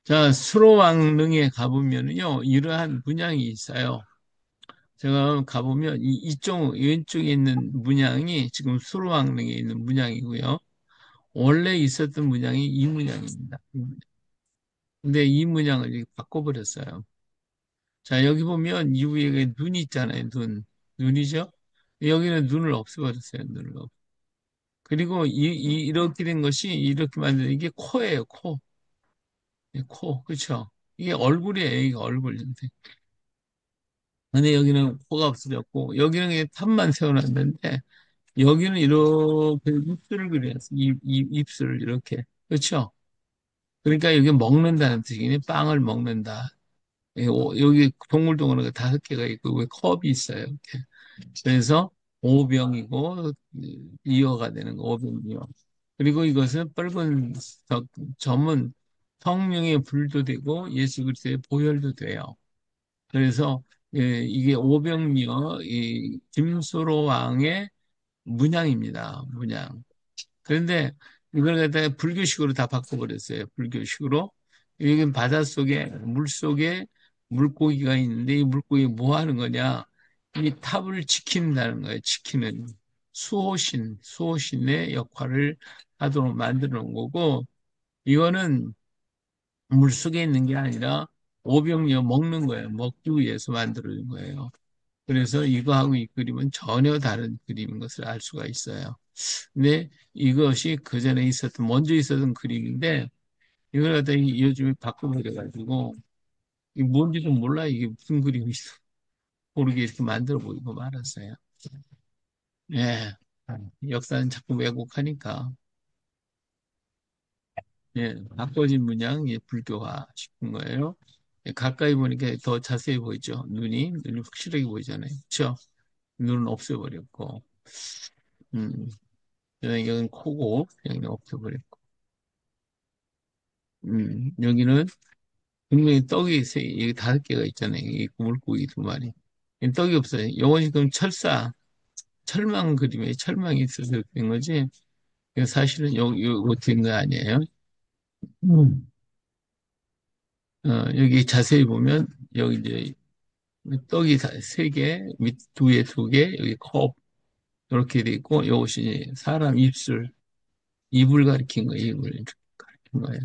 자, 수로왕릉에 가보면요, 이러한 문양이 있어요. 제가 가보면 이쪽 왼쪽에 있는 문양이 지금 수로왕릉에 있는 문양이고요. 원래 있었던 문양이 이 문양입니다. 근데 이 문양을 이렇게 바꿔버렸어요. 자, 여기 보면 이 위에 눈 있잖아요. 눈이죠? 여기는 눈을 없애버렸어요. 눈을 그리고 이렇게 된 것이 이렇게 만든 이게 코예요. 코. 이 코. 그렇죠? 이게 얼굴이에요. 이게 얼굴. 근데 여기는 코가 없어졌고, 여기는 그냥 탑만 세워놨는데, 여기는 이렇게 입술을 그려놨어. 입술을 이렇게. 그렇죠? 그러니까 여기 먹는다는 뜻이니 빵을 먹는다. 여기 동글동글한 거 5개가 있고, 왜 컵이 있어요. 이렇게. 그래서 오병이고, 이어가 되는 거, 오병이어. 그리고 이것은 붉은 점은 성령의 불도 되고, 예수 그리스도의 보혈도 돼요. 그래서 이게 오병이어 이 김수로 왕의 문양입니다. 문양. 그런데 이걸 갖다가 불교식으로 다 바꿔버렸어요. 불교식으로. 여기 바닷속에 물속에 물고기가 있는데 이 물고기 뭐 하는 거냐? 이 탑을 지킨다는 거예요. 지키는 수호신의 역할을 하도록 만들어 놓은 거고 이거는 물속에 있는 게 아니라 오병이어 먹는 거예요. 먹기 위해서 만들어진 거예요. 그래서 이거하고 이 그림은 전혀 다른 그림인 것을 알 수가 있어요. 근데 이것이 그 전에 먼저 있었던 그림인데, 이걸 갖다 요즘에 바꿔버려가지고, 이게 뭔지도 몰라, 이게 무슨 그림인지 모르게 이렇게 만들어 보이고 말았어요. 예. 역사는 자꾸 왜곡하니까, 예. 바꿔진 문양, 예, 불교화 시킨 거예요. 예, 가까이 보니까 더 자세히 보이죠? 눈이 확실하게 보이잖아요. 그쵸? 눈은 없애버렸고, 음. 여기는 코고, 여기는 없애버렸고, 여기는 분명히 떡이 여기 5개가 있잖아요. 이 물고기 2마리. 떡이 없어요. 요건 지금 철망 그림에 철망이 있어서 된 거지. 이거 사실은 요거 된 거 아니에요. 음. 여기 자세히 보면, 여기 이제 떡이 3개, 밑 2개, 여기 컵, 이렇게 돼 있고, 요것이 사람 입을 가리킨 거예요. 입을 이렇게 가리킨 거예요.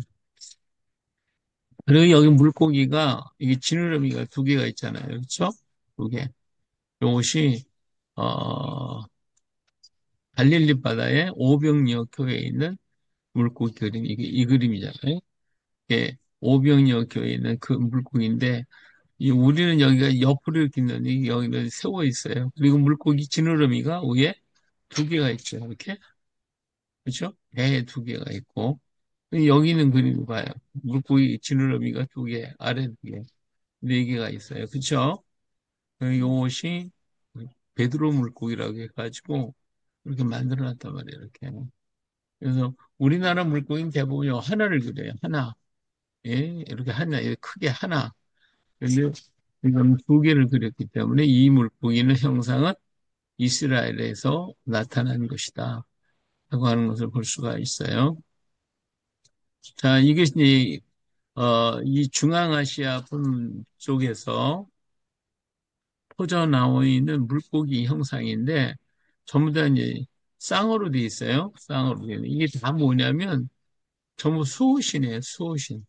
그리고 여기 물고기가, 이게 지느러미가 2개가 있잖아요. 그렇죠? 2개. 요것이, 어, 갈릴리 바다의 오병이어 교회에 있는 물고기 그림, 이게 이 그림이잖아요. 이게 오병이어 교회에 있는 그 물고기인데, 우리는 여기가 옆으로 이렇게 있는데, 여기는 세워 있어요. 그리고 물고기 지느러미가 위에 2개가 있죠. 이렇게. 그렇죠? 배에 2개가 있고. 여기 있는 그림을 봐요. 물고기 지느러미가 2개, 아래 2개, 4개가 있어요. 그렇죠? 요것이 베드로 물고기라고 해가지고, 이렇게 만들어 놨단 말이에요. 이렇게. 그래서 우리나라 물고기는 대부분 하나를 그려요. 하나. 예, 이렇게 하나, 이렇게 크게 하나. 근데 지금 2개를 그렸기 때문에 이 물고기는 형상은 이스라엘에서 나타난 것이다. 라고 하는 것을 볼 수가 있어요. 자, 이게 이제, 이 중앙아시아 분 쪽에서 퍼져나와 있는 물고기 형상인데 전부 다 이제 쌍으로 돼 있어요. 쌍으로 돼 있는. 이게 다 뭐냐면 전부 수호신이에요. 수호신.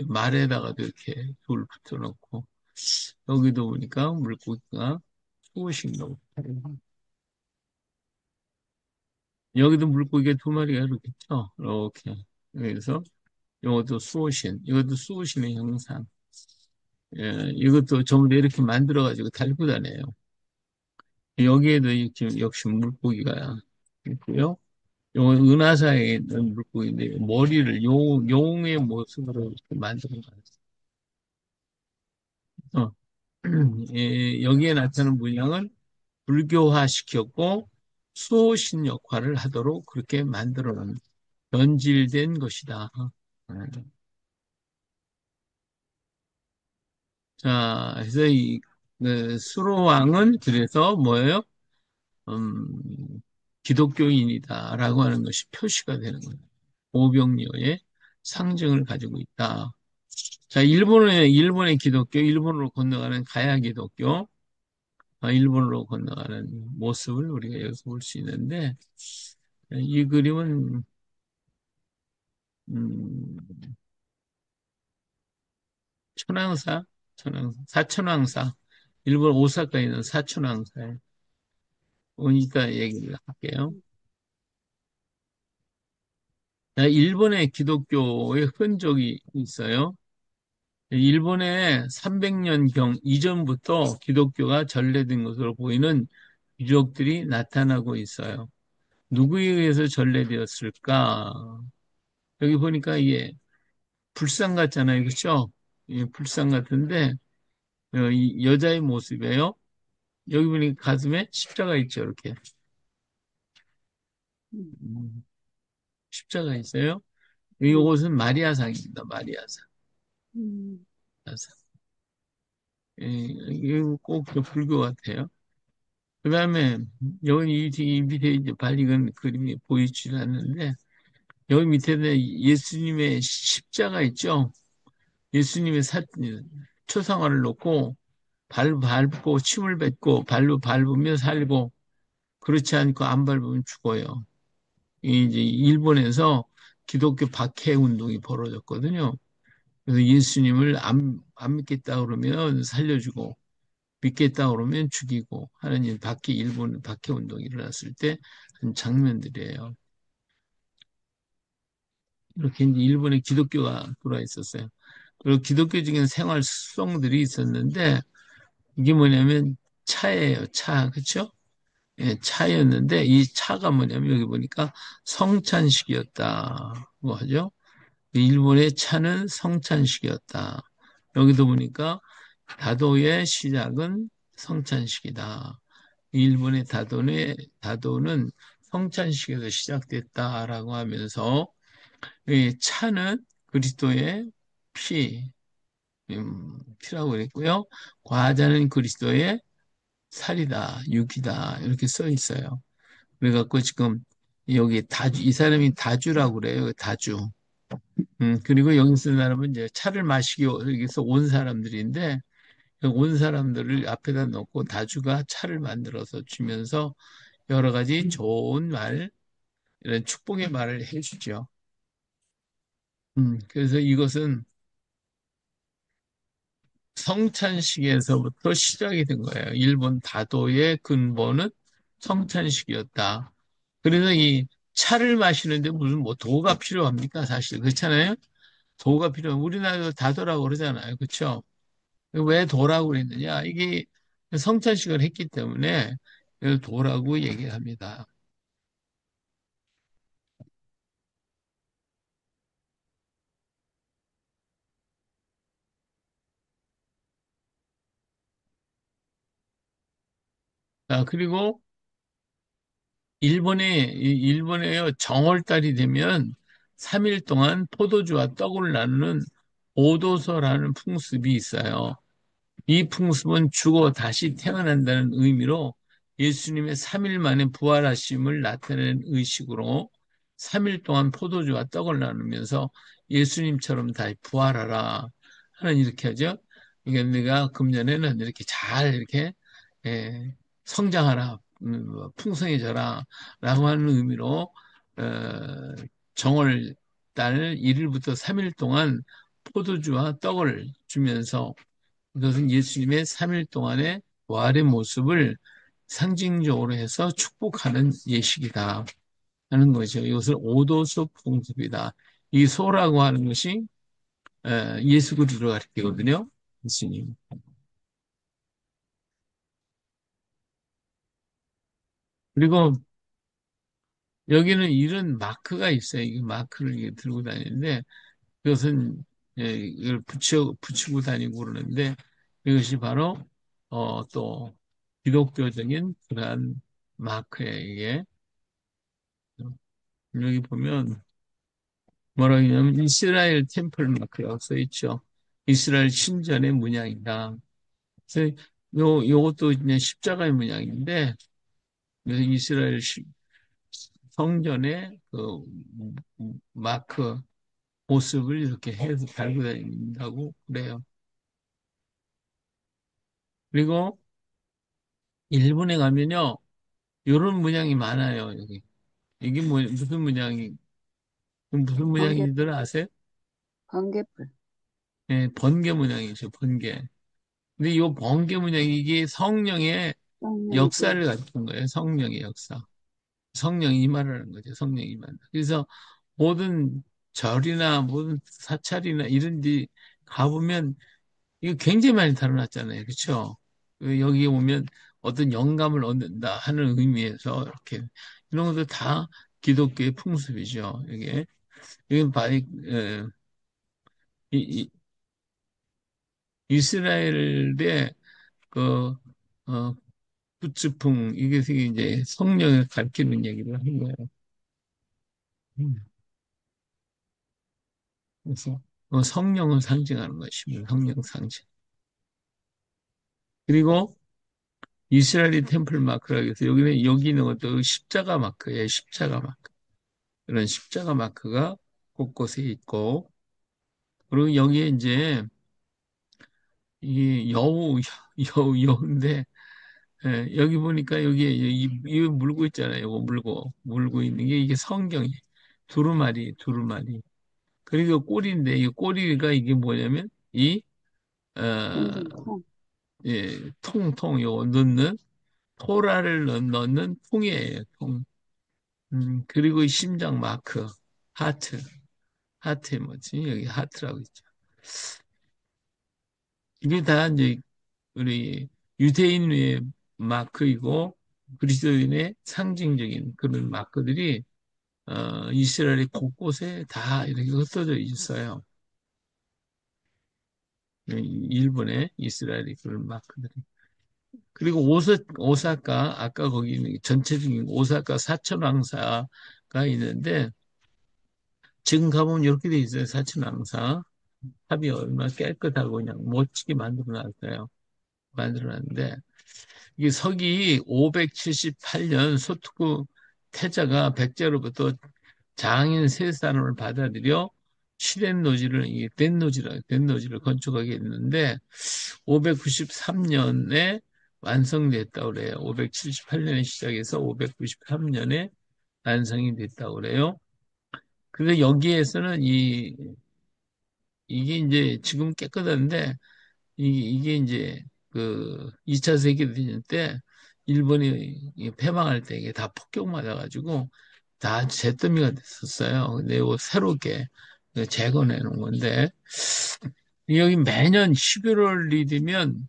말에다가도 이렇게 돌 붙여놓고 여기도 보니까 물고기가 수호신이라고 해요. 여기도 물고기가 2마리가 이렇게 있죠. 이렇게. 그래서 이것도 수호신, 이것도 수호신의 형상. 예, 이것도 전부 다 이렇게 만들어가지고 달고 다녀요. 여기에도 지금 역시 물고기가 있고요. 요건 은하사에 있는 물고기인데 머리를 용의 모습으로 이렇게 만들어 놨어요. 예, 여기에 나타나는 문양을 불교화시켰고 수호신 역할을 하도록 그렇게 만들어 놓은 변질된 것이다. 자, 그래서 수로왕은 그래서 뭐예요? 기독교인이다라고 하는 것이 표시가 되는 거예요. 오병이어의 상징을 가지고 있다. 자, 일본의 기독교, 일본으로 건너가는 가야 기독교, 일본으로 건너가는 모습을 우리가 여기서 볼 수 있는데, 이 그림은, 음, 천황사, 사천왕사, 일본 오사카에 있는 사천왕사에, 이따 얘기를 할게요. 자, 일본의 기독교의 흔적이 있어요. 일본의 300년경 이전부터 기독교가 전래된 것으로 보이는 유적들이 나타나고 있어요. 누구에 의해서 전래되었을까? 여기 보니까 이게 불상 같잖아요. 그렇죠? 예, 불상 같은데 이 여자의 모습이에요. 여기 보니까 가슴에 십자가 있죠. 이렇게. 음, 십자가 있어요. 이것은 마리아상입니다. 마리아상. 음, 마리아상. 예, 이게 꼭 불교 같아요. 그 다음에 여기 이 밑에 이제 발익은 그림이 보이지 않는데 여기 밑에 예수님의 십자가 있죠. 예수님의 초상화를 놓고 밟고 침을 뱉고 발로 밟으면 살고 그렇지 않고 안 밟으면 죽어요. 이 이제 일본에서 기독교 박해 운동이 벌어졌거든요. 그래서 예수님을 안 믿겠다 그러면 살려주고 믿겠다 그러면 죽이고 하는 일본 박해 운동이 일어났을 때 한 장면들이에요. 이렇게 이제 일본에 기독교가 들어와 있었어요. 그리고 기독교적인 생활 습성들이 있었는데 이게 뭐냐면 차예요. 차. 그렇죠? 예, 차였는데 이 차가 뭐냐면 여기 보니까 성찬식이었다고 하죠. 일본의 차는 성찬식이었다. 여기도 보니까 다도의 시작은 성찬식이다. 일본의 다도는 성찬식에서 시작됐다라고 하면서 이 차는 그리스도의 피, 피라고 그랬고요. 과자는 그리스도의 살이다, 육이다 이렇게 써 있어요. 그래갖고 지금 여기 다주 이 사람이 다주라고 그래요. 다주. 그리고 여기 쓰는 사람은 이제 차를 마시기 위해서 온 사람들인데 온 사람들을 앞에다 놓고 다주가 차를 만들어서 주면서 여러 가지 좋은 말, 이런 축복의 말을 해주죠. 그래서 이것은 성찬식에서부터 시작이 된 거예요. 일본 다도의 근본은 성찬식이었다. 그래서 이 차를 마시는데 무슨 뭐 도가 필요합니까? 사실 그렇잖아요. 도가 필요한 우리나라도 다도라고 그러잖아요. 그렇죠? 왜 도라고 그랬느냐? 이게 성찬식을 했기 때문에 이걸 도라고 얘기합니다. 자, 그리고 일본의 정월달이 되면 3일 동안 포도주와 떡을 나누는 오도서라는 풍습이 있어요. 이 풍습은 죽어 다시 태어난다는 의미로 예수님의 3일 만에 부활하심을 나타내는 의식으로 3일 동안 포도주와 떡을 나누면서 예수님처럼 다시 부활하라 하는 이렇게 하죠. 그러니까 내가 금년에는 이렇게 잘 이렇게 예, 성장하라, 뭐 풍성해져라 라고 하는 의미로 정월 달 1일부터 3일 동안 포도주와 떡을 주면서 이것은 예수님의 3일 동안의 부활의 모습을 상징적으로 해서 축복하는 예식이다 하는 거죠. 이것을 오도수 풍습이다. 이 소라고 하는 것이 예수 그리스도를 가리키거든요. 예수님. 그리고 여기는 이런 마크가 있어요. 이 마크를 이렇게 들고 다니는데 그것은 이걸 붙이고 다니고 그러는데 이것이 바로 또 기독교적인 그러한 마크예요. 이게 여기 보면 뭐라고 하냐면 이스라엘 템플 마크라고 써 있죠. 이스라엘 신전의 문양이다. 그래서 요것도 이제 십자가의 문양인데 그래서 이스라엘 성전의 그 마크 모습을 이렇게 해서 달고 다닌다고 그래요. 그리고 일본에 가면요, 요런 문양이 많아요, 여기. 이게 뭐, 무슨 번개, 문양인지들 아세요? 번개불. 예, 번개 문양이죠, 번개. 근데 이 번개 문양이 이게 성령의 쌍용이 역사를 갖춘 거예요, 성령의 역사. 성령이 임하라는 거죠, 성령이 임한다. 그래서 모든 절이나 모든 사찰이나 이런 데 가보면 이거 굉장히 많이 다뤄놨잖아요. 그렇죠? 여기에 오면 어떤 영감을 얻는다 하는 의미에서 이렇게 이런 것도 다 기독교의 풍습이죠. 이게 이건 이, 이스라엘의 그 어, 부츠풍 이게 이제 성령을 가리키는 얘기를 한 거예요. 음. 그래서 성령을 상징하는 것입니다. 성령 상징. 그리고 이스라엘이 템플 마크라고 해서 여기 있는 것도 십자가 마크예요. 십자가 마크. 그런 십자가 마크가 곳곳에 있고, 그리고 여기에 이제 이 여우인데, 여기 보니까 여기에 이 물고 있잖아요. 이거 물고 있는 게 이게 성경이 두루마리. 그리고 꼬리인데, 이 꼬리가 이게 뭐냐면, 어, 전쟁통. 통통, 요거 넣는, 토라를 넣는 통이에요, 통. 그리고 이 심장 마크, 하트. 하트에 뭐지? 여기 하트라고 있죠. 이게 다 이제 우리 유대인의 마크이고 그리스도인의 상징적인 그런 마크들이 이스라엘의 곳곳에 다 이렇게 흩어져 있어요. 일본의 이스라엘의 그런 마크들이. 그리고 오사카, 아까 거기 있는 전체적인 오사카 사천왕사가 있는데 지금 가보면 이렇게 돼 있어요. 사천왕사. 탑이 얼마나 깨끗하고 그냥 멋지게 만들어 놨는데 이게 서기 578년 소투구 태자가 백제로부터 장인 세산을 받아들여 시댄노지를 이게 덴노지를 건축하게 했는데 593년에 완성됐다고 그래요. 578년에 시작해서 593년에 완성이 됐다고 그래요. 근데 여기에서는 이게 이제 지금 깨끗한데 이게 이제 그 2차 세계대전 때 일본이 패망할 때 이게 다 폭격 맞아가지고 다 잿더미가 됐었어요. 근데 이거 새롭게 재건해 놓은 건데 여기 매년 11월이 되면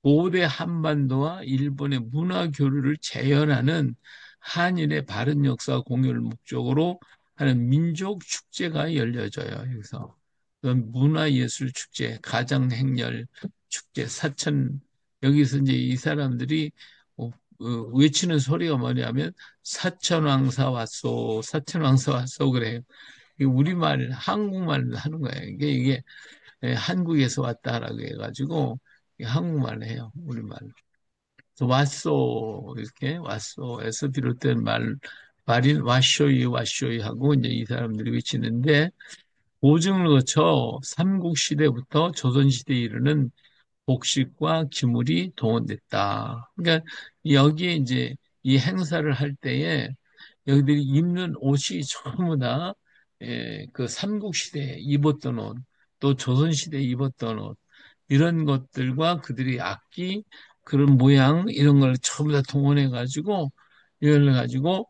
고대 한반도와 일본의 문화 교류를 재현하는 한일의 바른 역사 공유를 목적으로 하는 민족 축제가 열려져요. 여기서 문화예술 축제, 가정행렬 축제, 사천 여기서 이제 이 사람들이 외치는 소리가 뭐냐면 사천왕사 왔소, 사천왕사 왔소 그래요. 우리말, 한국말로 하는 거예요. 이게 한국에서 왔다라고 해가지고 한국말을 해요. 우리말로. 그래서 왔소 이렇게 왔소에서 비롯된 말인 와쇼이 하고 이제 이 사람들이 외치는데 고증을 거쳐 삼국시대부터 조선시대에 이르는 복식과 기물이 동원됐다. 그러니까 여기에 이제 이 행사를 할 때에 여기들이 입는 옷이 전부 다 그 삼국시대에 입었던 옷, 또 조선시대에 입었던 옷, 이런 것들과 그들이 악기, 그런 모양, 이런 걸 전부 다 동원해 가지고, 이걸 가지고,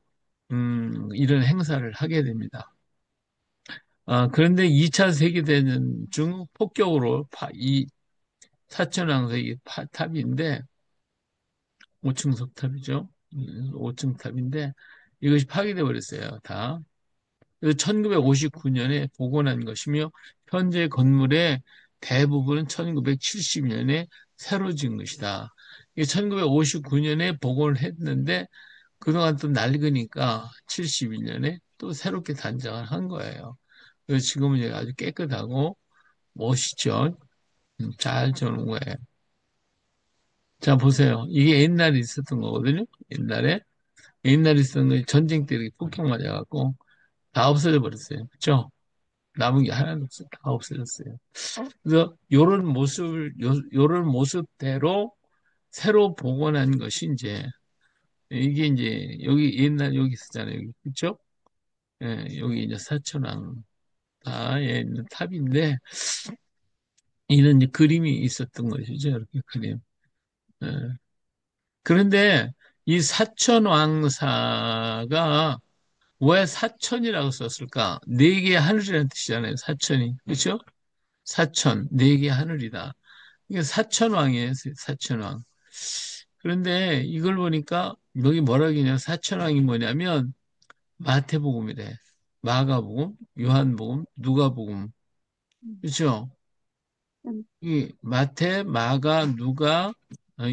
이런 행사를 하게 됩니다. 그런데 2차 세계대전 중 폭격으로 이 사천왕석이 탑인데, 5층 석탑이죠. 5층 탑인데, 이것이 파괴돼 버렸어요, 다. 1959년에 복원한 것이며 현재 건물의 대부분은 1970년에 새로 지은 것이다. 이게 1959년에 복원을 했는데 그동안 또 낡으니까 71년에 또 새롭게 단장을 한 거예요. 그래서 지금은 이제 아주 깨끗하고 멋있죠. 잘 지어놓은 거예요. 자, 보세요. 이게 옛날에 있었던 거거든요. 옛날에 있었던 거 전쟁 때 이렇게 폭격 맞아갖고 다 없어져 버렸어요. 그렇죠? 남은 게 하나도 없어요. 다 없어졌어요. 그래서 요런 모습대로 새로 복원한 것이 이제, 이게 이제, 여기 옛날 여기 있었잖아요. 여기. 그쵸? 예, 여기 이제 사천왕다에 있는 탑인데, 이런 이제 그림이 있었던 것이죠. 이렇게 그림. 예. 그런데 이 사천왕사가 왜 사천이라고 썼을까? 네 개의 하늘이라는 뜻이잖아요. 사천이. 그렇죠? 사천, 네 개의 하늘이다. 이게 사천왕이에요. 사천왕. 그런데 이걸 보니까 여기 뭐라 그러냐? 사천왕이 뭐냐면 마태복음이래. 마가복음, 요한복음, 누가복음. 그렇죠? 음, 이 마태, 마가, 누가,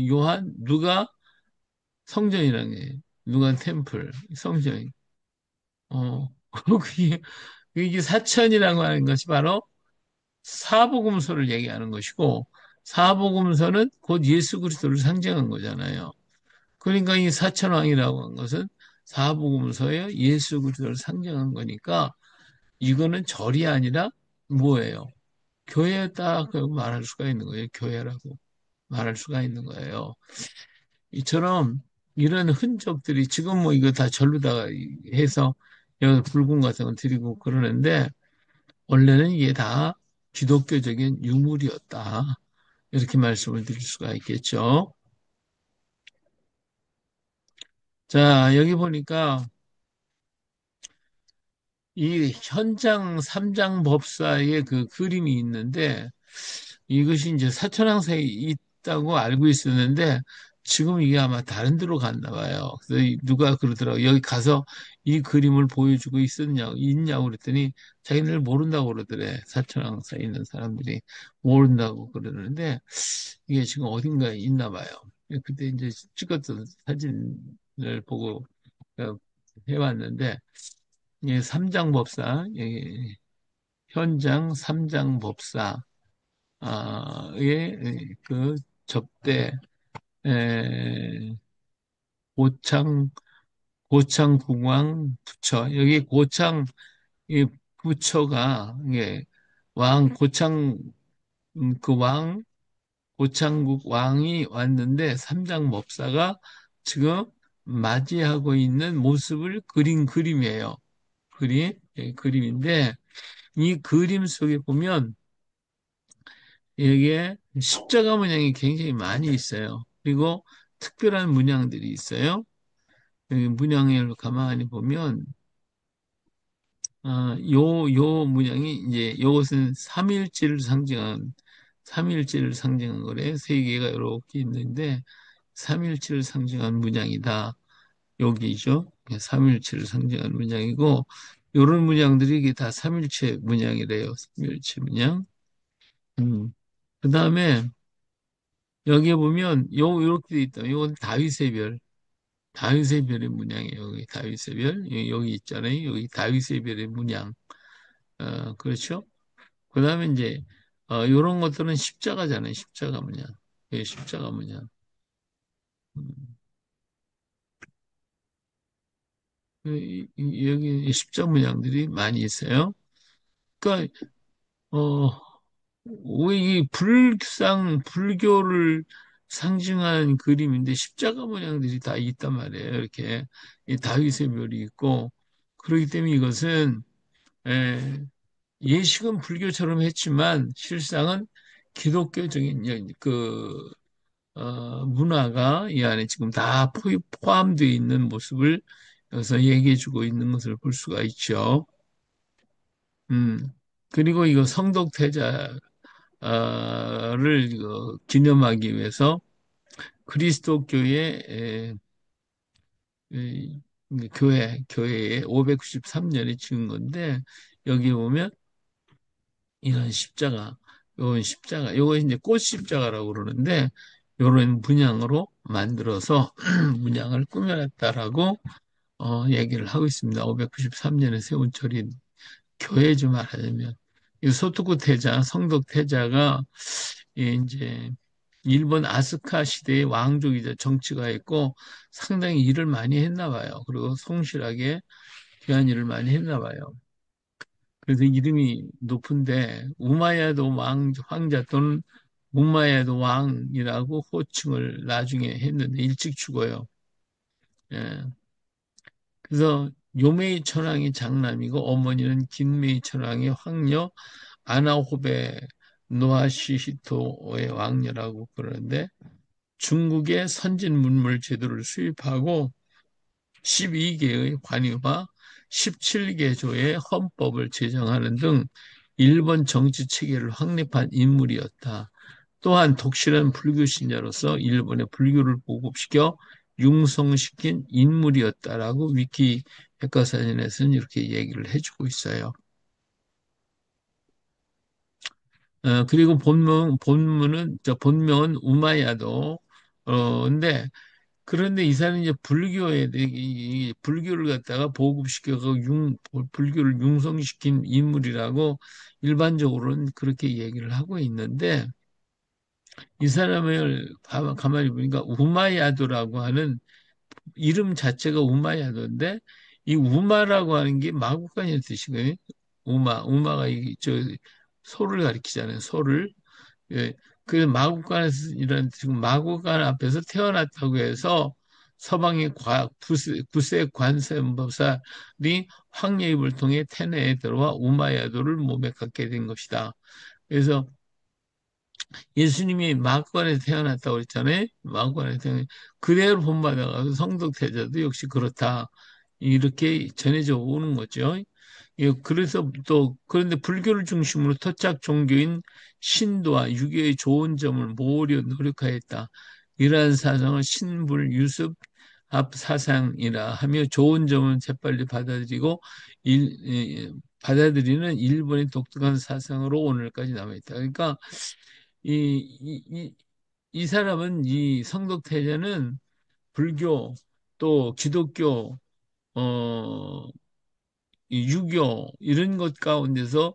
요한, 누가 성전이라는 게 누가 템플, 성전. 그게 이게 사천이라고 하는 것이 바로 사복음서를 얘기하는 것이고, 사복음서는 곧 예수 그리스도를 상징한 거잖아요. 그러니까 이 사천왕이라고 한 것은 사복음서에 예수 그리스도를 상징한 거니까 이거는 절이 아니라 뭐예요? 교회다 그 말할 수가 있는 거예요. 교회라고 말할 수가 있는 거예요. 이처럼 이런 흔적들이 지금 뭐 이거 다 절로다가 해서 여기 붉은 같은 거 드리고 그러는데 원래는 이게 다 기독교적인 유물이었다. 이렇게 말씀을 드릴 수가 있겠죠. 자, 여기 보니까 이 현장 삼장 법사의 그 그림이 있는데 이것이 이제 사천항사에 있다고 알고 있었는데 지금 이게 아마 다른 데로 갔나 봐요. 그래서 누가 그러더라고. 여기 가서 이 그림을 보여주고 있냐고 그랬더니 자기네들 모른다고 그러더래. 사천항사에 있는 사람들이 모른다고 그러는데 이게 지금 어딘가에 있나 봐요. 그때 이제 찍었던 사진을 보고 어, 해왔는데 예, 삼장법사, 예, 현장 삼장법사의 그 접대 에, 고창 고창궁왕 부처 여기 고창 이 부처가 예, 왕 고창 그 왕 고창국 왕이 왔는데 삼장법사가 지금 맞이하고 있는 모습을 그린 그림이에요. 예, 그림인데 이 그림 속에 보면 여기에 십자가 문양이 굉장히 많이 있어요. 그리고 특별한 문양들이 있어요. 여기 문양을 가만히 보면 요 문양이 이제 이것은 삼일체를 상징한 거래. 세 개가 이렇게 있는데 삼일체를 상징한 문양이다. 여기죠. 삼일체를 상징한 문양이고 요런 문양들이 이게 다 삼일체 문양이래요. 삼일체 문양. 그 다음에 여기에 보면 요렇게 돼 있다. 요건 다윗의 별. 다윗의 별의 문양이에요. 여기 다윗의 별. 여기 있잖아요. 여기 다윗의 별의 문양. 그렇죠? 그 다음에 이제 요런 것들은 십자가잖아요. 십자가 문양. 예, 십자가 문양. 음, 여기 십자가 문양들이 많이 있어요. 그러니까 이 불교를 상징한 그림인데 십자가 모양들이 다 있단 말이에요. 이렇게 이 다윗의 묘이 있고 그렇기 때문에 이것은 예식은 불교처럼 했지만 실상은 기독교적인 문화가 이 안에 지금 다 포함되어 있는 모습을 여기서 얘기해주고 있는 것을 볼 수가 있죠. 그리고 이거 성덕태자 를 기념하기 위해서 그리스도교의 교회에 593년에 지은 건데 여기 보면 이런 십자가, 요거 이제 꽃 십자가라고 그러는데 요런 문양으로 만들어서 문양을 꾸며놨다라고 얘기를 하고 있습니다. 593년에 세운 절인 교회죠 말하자면 이 소토쿠 태자, 성덕 태자가 이제 일본 아스카 시대의 왕족이자 정치가였고 상당히 일을 많이 했나 봐요. 그리고 성실하게 귀한 일을 많이 했나 봐요. 그래서 이름이 높은데 우마야도 황자 또는 문마야도 왕이라고 호칭을 나중에 했는데 일찍 죽어요. 예. 그래서 요메이 천왕이 장남이고 어머니는 긴메이 천왕의 황녀 아나호베 노아시히토의 왕녀라고 그러는데 중국의 선진 문물 제도를 수입하고 12개의 관유와 17개 조의 헌법을 제정하는 등 일본 정치 체계를 확립한 인물이었다. 또한 독실한 불교 신자로서 일본의 불교를 보급시켜 융성시킨 인물이었다라고 위키 백과사전에서는 이렇게 얘기를 해주고 있어요. 그리고 본명은 우마야도, 근데 그런데 이 사람이 이제 이 불교를 갖다가 보급시켜서 불교를 융성시킨 인물이라고 일반적으로는 그렇게 얘기를 하고 있는데 이 사람을 가만히 보니까 우마야도라고 하는 이름 자체가 우마야도인데 이 우마라고 하는 게 마구간이라는 뜻이거든요. 우마가 저 소를 가리키잖아요. 소를. 예. 그 마구간이라는 지금 마구간 앞에서 태어났다고 해서 서방의 구세 관세음법사이 황예입을 통해 태내에 들어와 우마야도를 몸에 갖게 된 것이다. 그래서 예수님이 마구간에서 태어났다고 그랬잖아요. 마구간에서 그대로 본받아가서 성덕태자도 역시 그렇다. 이렇게 전해져 오는 거죠. 예, 그래서 또 그런데 불교를 중심으로 토착 종교인 신도와 유교의 좋은 점을 모으려 노력하였다. 이러한 사상을 신불 유습 합 사상이라 하며 좋은 점은 재빨리 받아들이고 받아들이는 일본의 독특한 사상으로 오늘까지 남아있다. 그러니까 이, 이, 이, 이 사람은 이 성덕태자는 불교 또 기독교 이 유교 이런 것 가운데서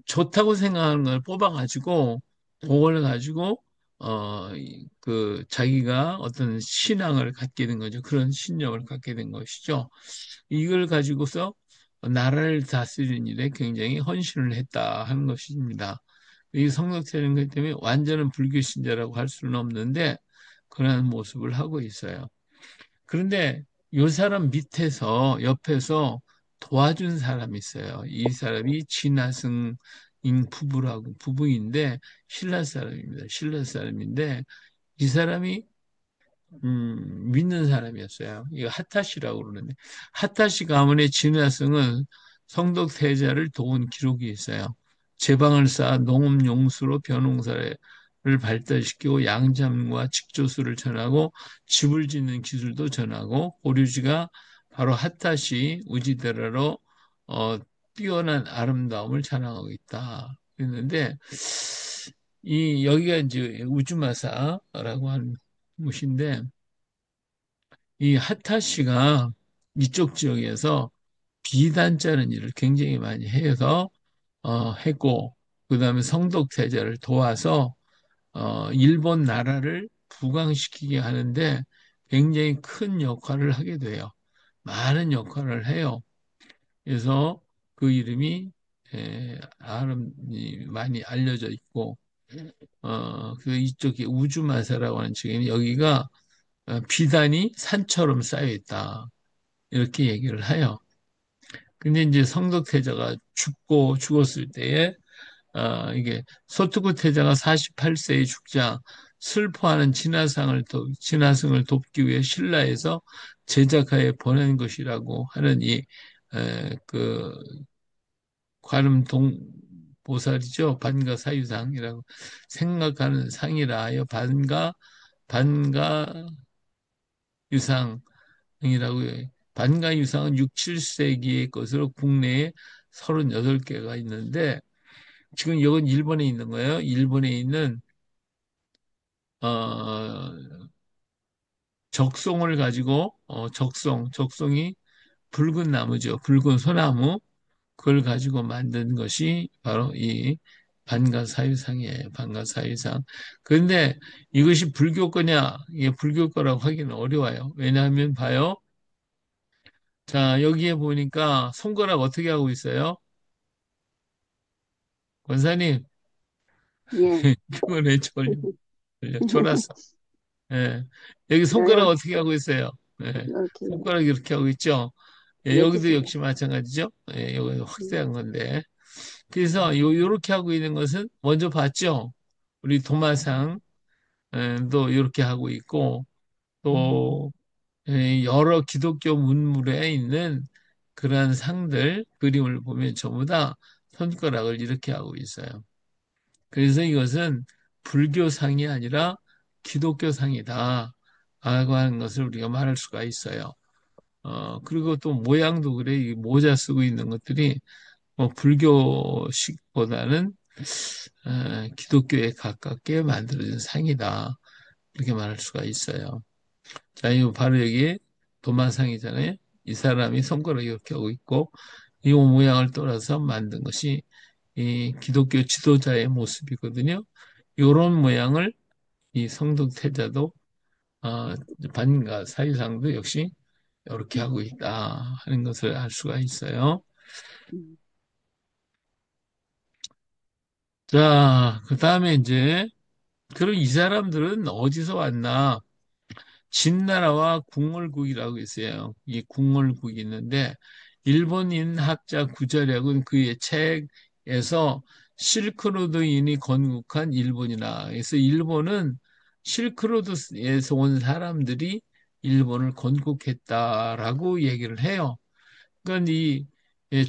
좋다고 생각하는 걸 뽑아가지고 그걸 가지고 그 자기가 어떤 신앙을 갖게 된 거죠. 그런 신념을 갖게 된 것이죠. 이걸 가지고서 나라를 다스리는 일에 굉장히 헌신을 했다 하는 것입니다. 이 성덕태는 것 때문에 완전한 불교 신자라고 할 수는 없는데 그러한 모습을 하고 있어요. 그런데 이 사람 밑에서 옆에서 도와준 사람이 있어요. 이 사람이 진화승 부부인데 신라 사람입니다. 신라 사람인데 이 사람이 믿는 사람이었어요. 이거 핫타시라고 그러는데 핫타시 가문의 진화승은 성덕태자를 도운 기록이 있어요. 제방을 쌓아 농업용수로 벼농사를 발달시키고 양잠과 직조수를 전하고 집을 짓는 기술도 전하고 고류지가 바로 핫타시 우지데라로 어, 뛰어난 아름다움을 자랑하고 있다. 그랬는데 이 여기가 이제 우주마사라고 하는 곳인데 이 하타 씨가 이쪽 지역에서 비단자는 일을 굉장히 많이 해서 했고 그다음에 성독태자를 도와서 일본 나라를 부강시키게 하는데 굉장히 큰 역할을 하게 돼요. 많은 역할을 해요. 그래서 그 이름이 많이 알려져 있고 그 이쪽에 우주마사라고 하는 지역에는 여기가 비단이 산처럼 쌓여 있다. 이렇게 얘기를 해요. 근데 이제 성덕태자가 죽었을 때에, 이게 소트구 태자가 48세에 죽자 슬퍼하는 진화승을 돕기 위해 신라에서 제작하에 보낸 것이라고 하는 그, 관음동 보살이죠. 반가사유상이라고 생각하는 상이라 하여 반가유상 이라고 해요. 반가유상은 6, 7세기의 것으로 국내에 38개가 있는데 지금 이건 일본에 있는 거예요. 일본에 있는 어, 적송을 가지고 적송이 붉은 나무죠. 붉은 소나무 그걸 가지고 만든 것이 바로 이 반가사유상이에요. 반가사유상. 그런데 이것이 불교 거냐? 이게 불교 거라고 하기는 어려워요. 왜냐하면 봐요. 자, 여기에 보니까 손가락 어떻게 하고 있어요? 권사님, 예. 피곤해, 졸았어. 예. 여기 손가락 저요? 어떻게 하고 있어요? 예. 이렇게, 손가락 이렇게 하고 있죠? 예, 이렇게 여기도 생겼, 역시 마찬가지죠? 예, 여기 음, 확대한 건데. 그래서 요렇게 하고 있는 것은 먼저 봤죠? 우리 도마상, 도 이렇게 하고 있고, 또, 여러 기독교 문물에 있는 그러한 상들, 그림을 보면 전부 다 손가락을 이렇게 하고 있어요. 그래서 이것은 불교상이 아니라 기독교상이다. 라고 하는 것을 우리가 말할 수가 있어요. 그리고 또 모양도 그래. 이 모자 쓰고 있는 것들이 뭐 불교식보다는 기독교에 가깝게 만들어진 상이다. 이렇게 말할 수가 있어요. 자, 이거 바로 여기 도마상이잖아요. 이 사람이 손가락 이렇게 하고 있고, 이 모양을 따라서 만든 것이 이 기독교 지도자의 모습이거든요. 이런 모양을 이 성덕태자도 어, 반인과 사유상도 역시 이렇게 하고 있다 하는 것을 알 수가 있어요. 음, 자, 그 다음에 이제 그럼 이 사람들은 어디서 왔나? 진나라와 궁궐국이라고 있어요. 이 궁궐국이 있는데 일본인 학자 구자력은 그의 책에서 실크로드인이 건국한 일본이라. 그래서 일본은 실크로드에서 온 사람들이 일본을 건국했다라고 얘기를 해요. 그러니까 이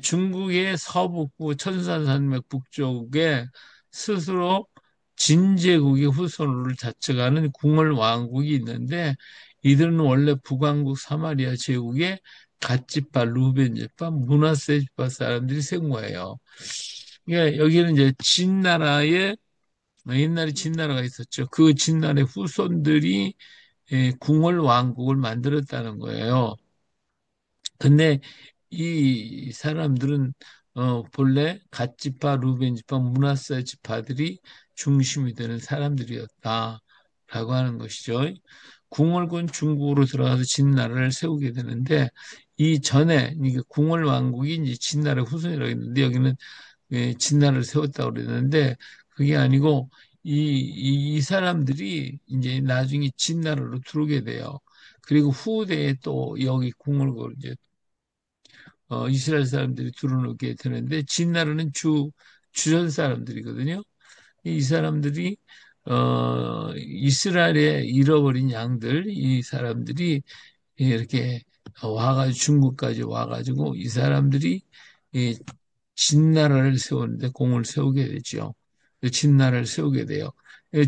중국의 서북부 천산산맥 북쪽에 스스로 진제국의 후손으로 자처하는 궁궐 왕국이 있는데 이들은 원래 북왕국 사마리아 제국의 갓지파, 루벤지파, 문하세지파 사람들이 센 거예요. 그러니까 여기는 이제 진나라의 옛날에 진나라가 있었죠. 그 진나라의 후손들이 궁궐 왕국을 만들었다는 거예요. 근데 이 사람들은 본래 갓지파, 루벤지파, 문하세 지파들이 중심이 되는 사람들이었다라고 하는 것이죠. 궁궐군 중국으로 들어가서 진나라를 세우게 되는데 이 전에 이게 궁궐 왕국이 이제 진나라 후손이라고 했는데 여기는 진나라를 세웠다고 그랬는데 그게 아니고 이 사람들이 이제 나중에 진나라로 들어오게 돼요. 그리고 후대에 또 여기 궁궐을 이제 이스라엘 사람들이 들어오게 되는데 진나라는 주전 사람들이거든요. 이 사람들이 이스라엘의 잃어버린 양들 이 사람들이 이렇게 와가지고 중국까지 와가지고 이 사람들이 이 진나라를 세우는데 공을 세우게 되죠. 진나라를 세우게 돼요.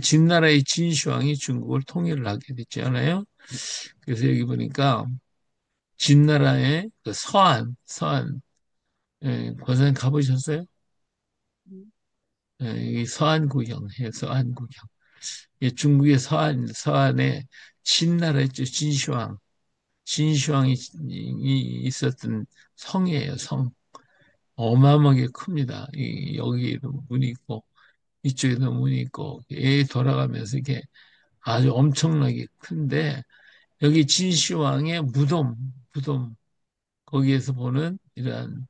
진나라의 진시황이 중국을 통일을 하게 됐잖아요. 그래서 여기 보니까 진나라의 그 서안 고생 가보셨어요? 음, 이 서안구경 해요, 서안구경. 중국의 서안에 진나라 있죠, 진시황. 진시황이 있었던 성이에요, 성. 어마어마하게 큽니다. 여기에도 문이 있고, 이쪽에도 문이 있고, 돌아가면서 이게 아주 엄청나게 큰데, 여기 진시황의 무덤, 거기에서 보는 이러한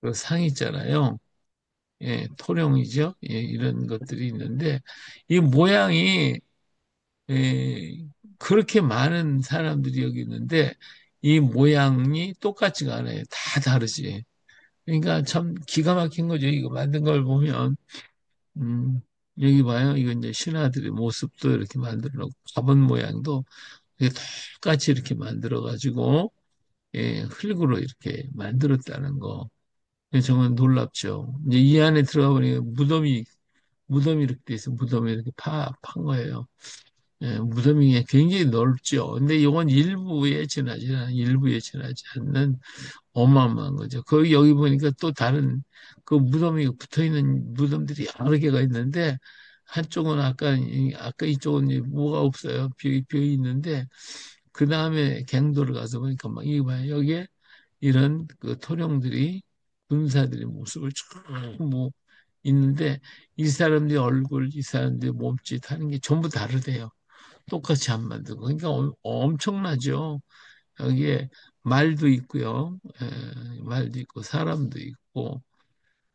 그 상 있잖아요. 토룡이죠. 이런 것들이 있는데 이 모양이 그렇게 많은 사람들이 여기 있는데 이 모양이 똑같지가 않아요. 다 다르지. 그러니까 참 기가 막힌 거죠. 이거 만든 걸 보면 음, 여기 봐요. 이거 이제 신하들의 모습도 이렇게 만들어 놓고 갑옷 모양도 이게 똑같이 이렇게 만들어 가지고 흙으로 이렇게 만들었다는 거. 정말 놀랍죠. 이제 이 안에 들어가 보니 무덤이 이렇게 돼 있어. 무덤이 이렇게 판 거예요. 무덤이 굉장히 넓죠. 근데 이건 일부에 지나지 않는 어마어마한 거죠. 거기 여기 보니까 또 다른 그 무덤이 붙어 있는 무덤들이 여러 개가 있는데 한쪽은 아까 이쪽은 이제 뭐가 없어요. 비어 있는데 그 다음에 갱도를 가서 보니까 막 이거 봐요. 여기에 이런 그 토령들이 군사들의 모습을 쭉뭐 있는데 이 사람들의 얼굴, 이 사람들의 몸짓 하는 게 전부 다르대요. 똑같이 안 만들고. 그러니까 엄청나죠. 여기에 말도 있고요. 말도 있고 사람도 있고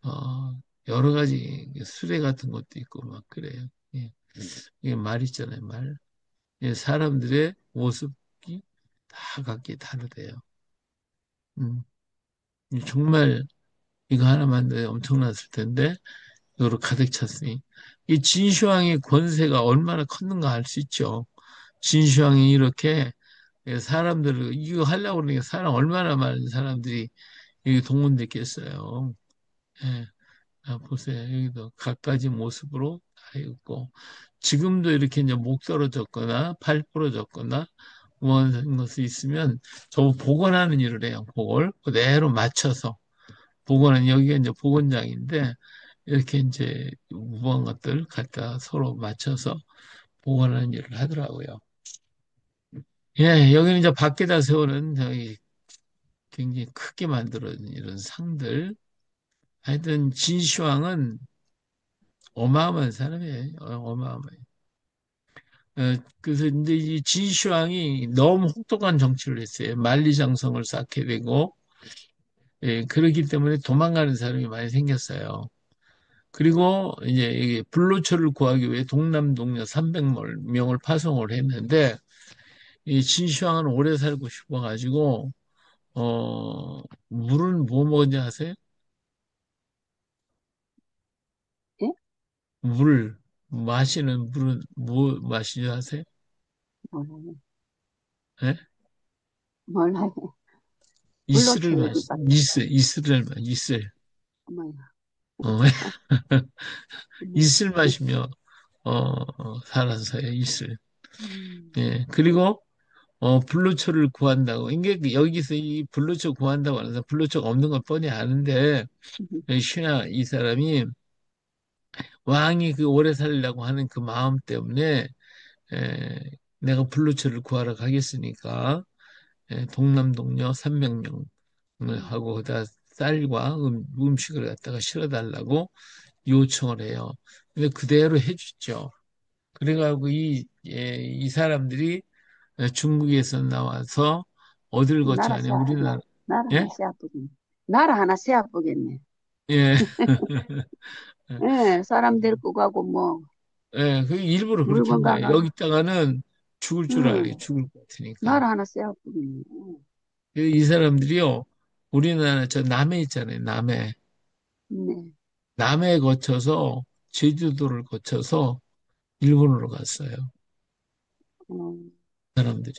어, 여러 가지 수레 같은 것도 있고 막 그래요. 예. 이게 말 있잖아요, 말. 예, 사람들의 모습이 다 각기 다르대요. 음, 정말 이거 하나 만드는 엄청났을 텐데, 이거로 가득 찼으니. 이 진시황의 권세가 얼마나 컸는가 알 수 있죠. 진시황이 이렇게 사람들을, 이거 하려고 그러니까 사람, 얼마나 많은 사람들이 여기 동원됐겠어요. 예. 아, 보세요. 여기도 갖가지 모습으로 다 있고, 지금도 이렇게 이제 목 떨어졌거나 팔 부러졌거나 뭐 하는 것이 있으면 저 복원하는 일을 해요. 복을 그대로 맞춰서 복원은 여기가 이제 복원장인데 이렇게 이제 무거운 것들 갖다 서로 맞춰서 복원하는 일을 하더라고요. 예, 여기는 이제 밖에다 세우는 저기 굉장히 크게 만들어진 이런 상들. 하여튼 진시황은 어마어마한 사람이에요. 어마어마해요. 그래서 이제 이 진시황이 너무 혹독한 정치를 했어요. 만리장성을 쌓게 되고, 예, 그렇기 때문에 도망가는 사람이 많이 생겼어요. 그리고 이제 이게 불로초를 구하기 위해 동남동녀 300명을 파송을 했는데, 이 진시황은 오래 살고 싶어가지고, 물은 뭐 먹었는지 아세요? 예? 물, 마시는 물은 뭐 마시는지 아세요? 몰라요. 예? 몰라요. 이슬을 불로초를 마시, 받, 이슬. 뭐야. 어, 음, 이슬 마시며 살아서요, 이슬. 음, 예. 그리고 불로초를 구한다고. 이게 여기서 이 불로초 구한다고 하면서 불로초가 없는 걸 뻔히 아는데 신하 이 사람이 왕이 그 오래 살려고 하는 그 마음 때문에 에, 내가 불로초를 구하러 가겠으니까 동남동녀 300명 하고 그다 쌀과 음식을 갖다가 실어달라고 요청을 해요. 근데 그대로 해주죠. 그래가지고 이 사람들이 중국에서 나와서 어딜 거쳐 나라 하냐, 새, 나, 우리나라, 나라 예? 하나 새 아프겠네. 나라 하나 새 아프겠네. 예, 예, 사람 데리고 가고 뭐 예, 그 일부러 그렇게 한 물건 거예요. 가가, 여기다가는 죽을 줄 알아요. 응, 죽을 것 같으니까. 나라 하나 새 아프겠네. 이 사람들이요, 우리나라 저 남해 있잖아요. 남해. 네. 남해 거쳐서 제주도를 거쳐서 일본으로 갔어요. 어, 사람들이.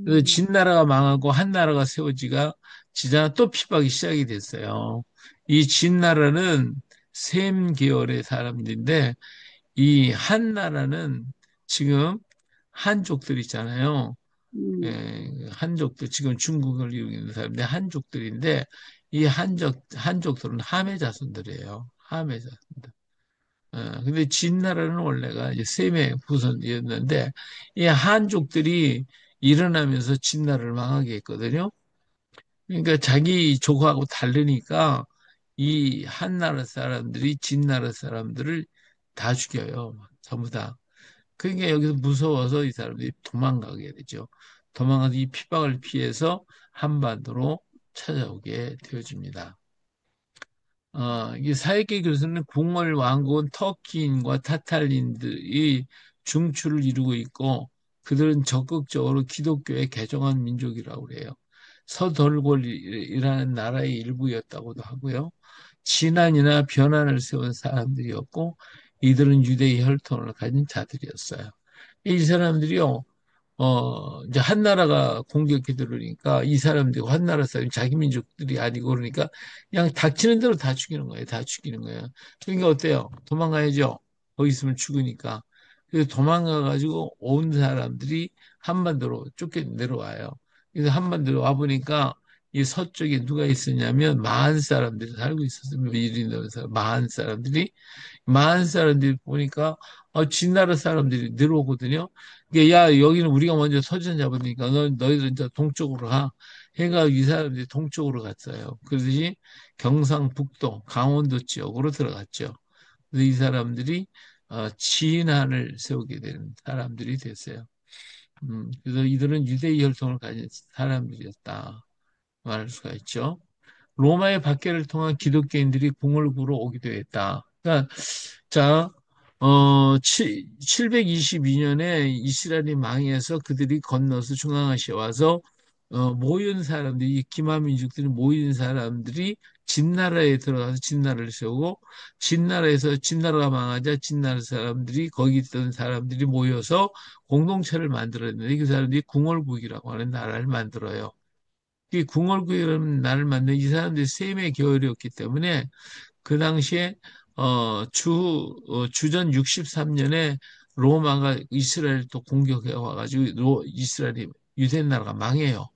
그래서 음, 진나라가 망하고 한나라가 세워지가 지자 또 피박이 시작이 됐어요. 이 진나라는 셈 계열의 사람들인데 이 한나라는 지금 한족들 있잖아요. 음, 한족들 지금 중국을 이루고 있는 사람들 한족들인데 이 한족들은 함의 자손들이에요. 함의 자손들. 근데 진나라는 원래가 이제 셈의 후손이었는데 이 한족들이 일어나면서 진나라를 망하게 했거든요. 그러니까 자기 조국하고 다르니까 이 한나라 사람들이 진나라 사람들을 다 죽여요. 전부 다. 그러니까 여기서 무서워서 이 사람들이 도망가게 되죠. 도망가서 이 피박을 피해서 한반도로 찾아오게 되어집니다. 이 사이계 교수는 궁궐 왕국은 터키인과 타탈린들이 중추를 이루고 있고 그들은 적극적으로 기독교에 개종한 민족이라고 그래요. 서덜골이라는 나라의 일부였다고도 하고요. 진안이나 변환을 세운 사람들이었고 이들은 유대의 혈통을 가진 자들이었어요. 이 사람들이요, 이제 한나라가 공격해 들어오니까 이 사람들이 한나라 사람이 자기 민족들이 아니고 그러니까 그냥 닥치는 대로 다 죽이는 거예요. 다 죽이는 거예요. 그러니까 어때요? 도망가야죠. 거기 있으면 죽으니까. 그래서 도망가가지고 온 사람들이 한반도로 쫓겨 내려와요. 그래서 한반도로 와보니까 이 서쪽에 누가 있었냐면 마한 사람들이 살고 있었어요. 미리 넣은 사람, 마한 사람들이 많은 사람들이 보니까 진나라 사람들이 내려오거든요. 이게 야 여기는 우리가 먼저 서전 잡으니까 너희들 이제 동쪽으로 가. 해가 이 사람들이 동쪽으로 갔어요. 그러듯이 경상북도, 강원도 지역으로 들어갔죠. 그래서 이 사람들이 진한을 세우게 되는 사람들이 됐어요. 그래서 이들은 유대의 혈통을 가진 사람들이었다 말할 수가 있죠. 로마의 박해를 통한 기독교인들이 궁을 구러 오기도 했다. 그러니까 자, 722년에 이스라엘이 망해서 그들이 건너서 중앙아시아 와서 모인 사람들이, 이 기마 민족들이 모인 사람들이 진나라에 들어가서 진나라를 세우고, 진나라에서 진나라가 망하자 진나라 사람들이, 거기 있던 사람들이 모여서 공동체를 만들었는데, 그 사람들이 궁궐국이라고 하는 나라를 만들어요. 이 궁궐국이라는 나라를 만든 이 사람들이 셈의 계열이었기 때문에 그 당시에 주전 63년에 로마가 이스라엘을 또 공격해 와가지고 이스라엘이 유대 나라가 망해요.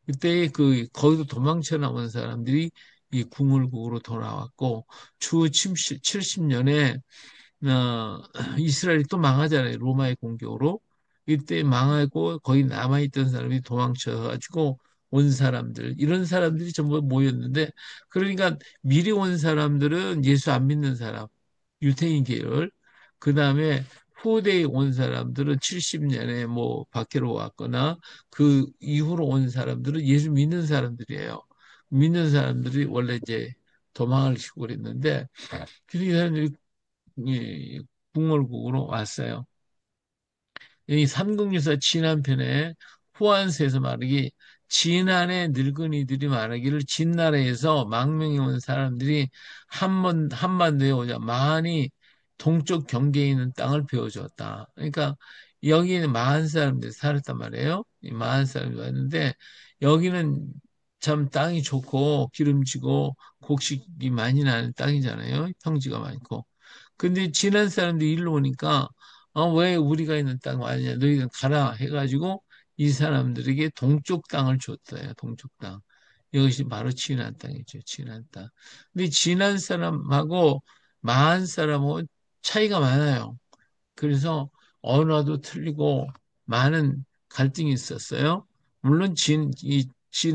그때 거기도 도망쳐 나온 사람들이 이 궁궐국으로 돌아왔고, 주 70년에 이스라엘이 또 망하잖아요. 로마의 공격으로. 이때 망하고 거기 남아있던 사람이 도망쳐가지고 온 사람들, 이런 사람들이 전부 모였는데, 그러니까 미리 온 사람들은 예수 안 믿는 사람, 유태인 계열, 그 다음에 후대에 온 사람들은 70년에 뭐 박해로 왔거나 그 이후로 온 사람들은 예수 믿는 사람들이에요. 믿는 사람들이 원래 이제 도망을 치고 그랬는데, 그래서 이 사람들이 이 궁궐국으로 왔어요. 이 삼국유사 진한편에 후한세에서 말하기, 진한의 늙은이들이 말하기를 진나라에서 망명해 온 사람들이 한반도에 오자 많이 동쪽 경계에 있는 땅을 베어주었다. 그러니까 여기는 많은 사람들이 살았단 말이에요. 이 많은 사람들이 왔는데, 여기는 참 땅이 좋고 기름지고 곡식이 많이 나는 땅이잖아요. 평지가 많고. 근데 지난 사람들이 일로 오니까 왜 우리가 있는 땅 아니냐, 너희는 가라 해가지고 이 사람들에게 동쪽 땅을 줬어요. 동쪽 땅. 이것이 바로 진한 땅이죠. 진한 땅. 근데 진한 사람하고 마한 사람하고 차이가 많아요. 그래서 언어도 틀리고 많은 갈등이 있었어요. 물론 진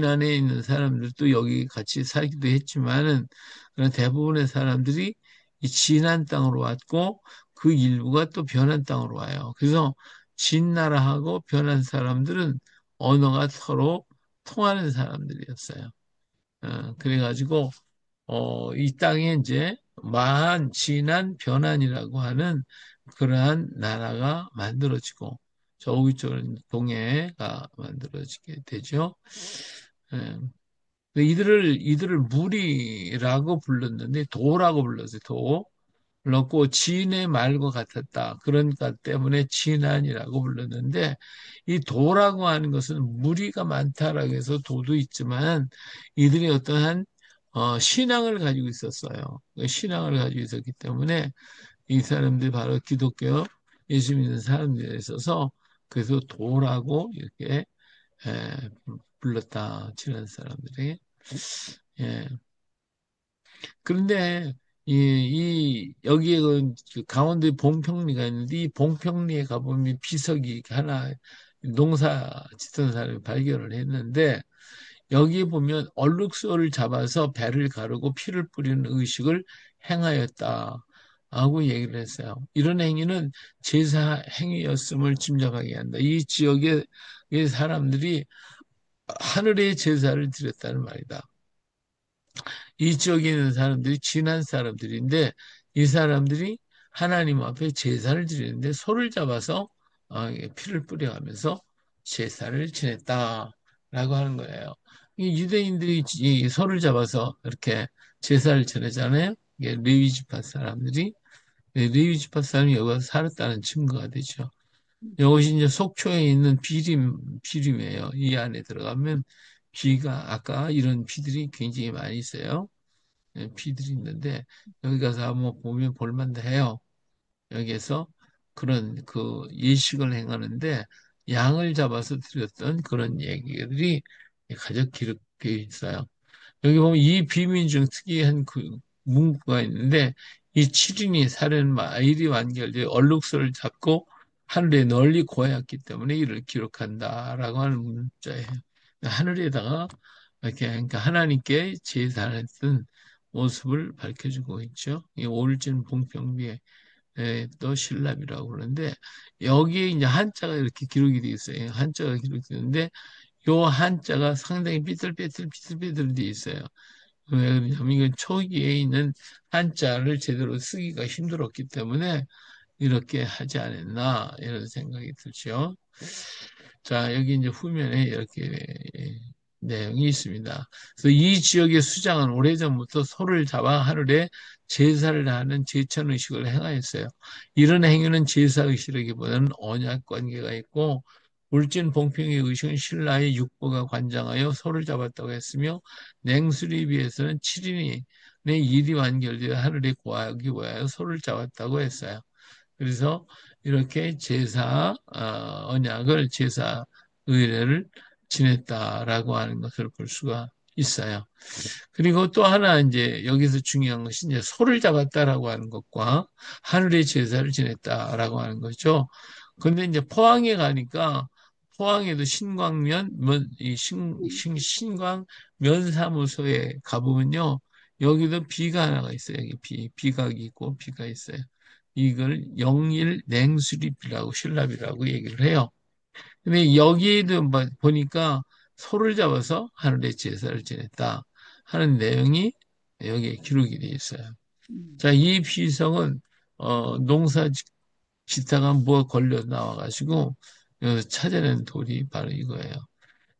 안에 있는 사람들도 여기 같이 살기도 했지만은, 그런 대부분의 사람들이 이 진한 땅으로 왔고, 그 일부가 또 변한 땅으로 와요. 그래서 진나라하고 변한 사람들은 언어가 서로 통하는 사람들이었어요. 그래가지고 이 땅에 이제 마한, 진한, 변한이라고 하는 그러한 나라가 만들어지고, 저 위쪽은 동해가 만들어지게 되죠. 예. 이들을 무리라고 불렀는데, 도라고 불렀어요. 도. 불렀고, 진의 말과 같았다. 그러니까 때문에 진한이라고 불렀는데, 이 도라고 하는 것은 무리가 많다라고 해서 도도 있지만, 이들이 어떠한 신앙을 가지고 있었어요. 그 신앙을 가지고 있었기 때문에 이 사람들이 바로 기독교, 예수 믿는 사람들에 있어서, 그래서 도라고 이렇게 에, 불렀다. 친한 사람들이. 예. 그런데 여기에 그 강원도에 봉평리가 있는데, 이 봉평리에 가보면 비석이 하나, 농사 짓던 사람이 발견을 했는데, 여기에 보면 얼룩소를 잡아서 배를 가르고 피를 뿌리는 의식을 행하였다 하고 얘기를 했어요. 이런 행위는 제사 행위였음을 짐작하게 한다. 이 지역의 이 사람들이 하늘의 제사를 드렸다는 말이다. 이 지역에 있는 사람들이 진한 사람들인데, 이 사람들이 하나님 앞에 제사를 드리는데 소를 잡아서 피를 뿌려가면서 제사를 지냈다라고 하는 거예요. 이 유대인들이 이 소를 잡아서 이렇게 제사를 지내잖아요. 이게 레위 지파 사람들이. 레위 지파 사람이 여기 서 살았다는 증거가 되죠. 이것이 이제 속초에 있는 비림이에요. 이 안에 들어가면 비가, 아까 이런 비들이 굉장히 많이 있어요. 비들이 있는데, 여기 가서 한번 보면 볼만해요. 여기에서 그런 그 예식을 행하는데 양을 잡아서 드렸던 그런 얘기들이 가장 기록되어 있어요. 여기 보면 이 비민 중 특이한 그 문구가 있는데, 이 7인이 사는 마일이 완결돼 얼룩소를 잡고 하늘에 널리 고하였기 때문에 이를 기록한다라고 하는 문자예요. 하늘에다가 이렇게, 그러니까 하나님께 제사했던 모습을 밝혀주고 있죠. 이 오를진 봉평비에 또 신랍이라고 그러는데, 여기에 이제 한자가 이렇게 기록이 되어 있어요. 한자가 기록되는데, 요 한자가 상당히 삐뚤빼뚤 삐뚤빼뚤 되어 있어요. 왜 그러냐면 이건 초기에 있는 한자를 제대로 쓰기가 힘들었기 때문에 이렇게 하지 않았나 이런 생각이 들죠. 자, 여기 이제 후면에 이렇게 내용이 있습니다. 그래서 이 지역의 수장은 오래전부터 소를 잡아 하늘에 제사를 하는 제천 의식을 행하였어요. 이런 행위는 제사 의식이라기보다는 언약 관계가 있고 울진 봉평의 의식은 신라의 육보가 관장하여 소를 잡았다고 했으며 냉수리 비해서는 7인이 내 일이 완결되어 하늘에 구하기 위하여 소를 잡았다고 했어요. 그래서 이렇게 언약을 제사 의례를 지냈다라고 하는 것을 볼 수가 있어요. 그리고 또 하나 이제 여기서 중요한 것이 이제 소를 잡았다라고 하는 것과 하늘의 제사를 지냈다라고 하는 거죠. 근데 이제 포항에 가니까 포항에도 신광 면사무소에 가보면요. 여기도 비가 하나가 있어요. 여기 비각이 있고 비가 있어요. 이걸 영일 냉수립이라고 신랍이라고 얘기를 해요. 근데 여기에도 보니까 소를 잡아서 하늘의 제사를 지냈다 하는 내용이 여기에 기록이 되어 있어요. 음, 자, 이 비성은 농사 짓다가 뭐 걸려 나와가지고 여기서 찾아낸 돌이 바로 이거예요.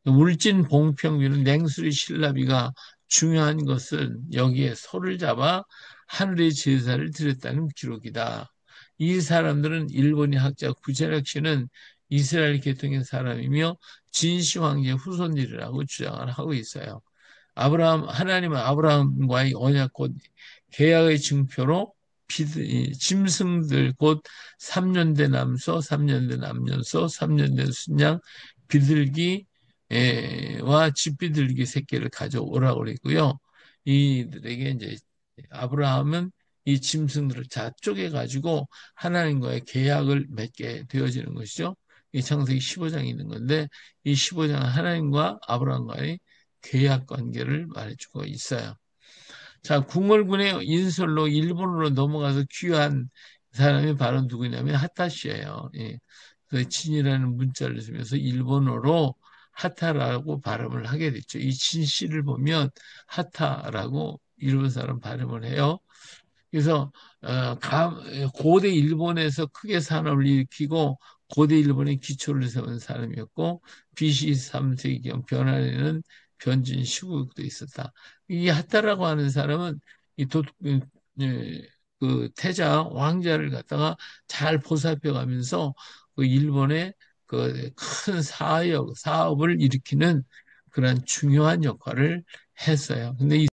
울진 봉평비는 냉수리 신라비가 중요한 것은 여기에 소를 잡아 하늘의 제사를 드렸다는 기록이다. 이 사람들은 일본의 학자 구제락 씨는 이스라엘 계통의 사람이며 진시 황제의 후손들이라고 주장을 하고 있어요. 하나님은 아브라함과의 언약 곧 계약의 증표로 짐승들 곧 3년대 남소, 3년대 남년소, 3년대 순양, 비둘기와 집비둘기 새끼를 가져오라고 그랬고요. 이들에게 이제 아브라함은 이 짐승들을 다 쪼개가지고 하나님과의 계약을 맺게 되어지는 것이죠. 이 창세기 15장이 있는 건데 이 15장은 하나님과 아브라함과의 계약 관계를 말해주고 있어요. 자, 궁궐군의 인솔로 일본으로 넘어가서 귀환 사람이 바로 누구냐면 하타시예요. 예. 그 진이라는 문자를 쓰면서 일본어로 하타라고 발음을 하게 됐죠. 이 진씨를 보면 하타라고 일본 사람 발음을 해요. 그래서 고대 일본에서 크게 산업을 일으키고 고대 일본의 기초를 세운 사람이었고 BC 3세기경 변환에는 변진 시국도 있었다. 이 하타라고 하는 사람은 이 예, 그 태자 왕자를 갖다가 잘 보살펴 가면서 그 일본의 그 큰 사업을 일으키는 그런 중요한 역할을 했어요. 근데 이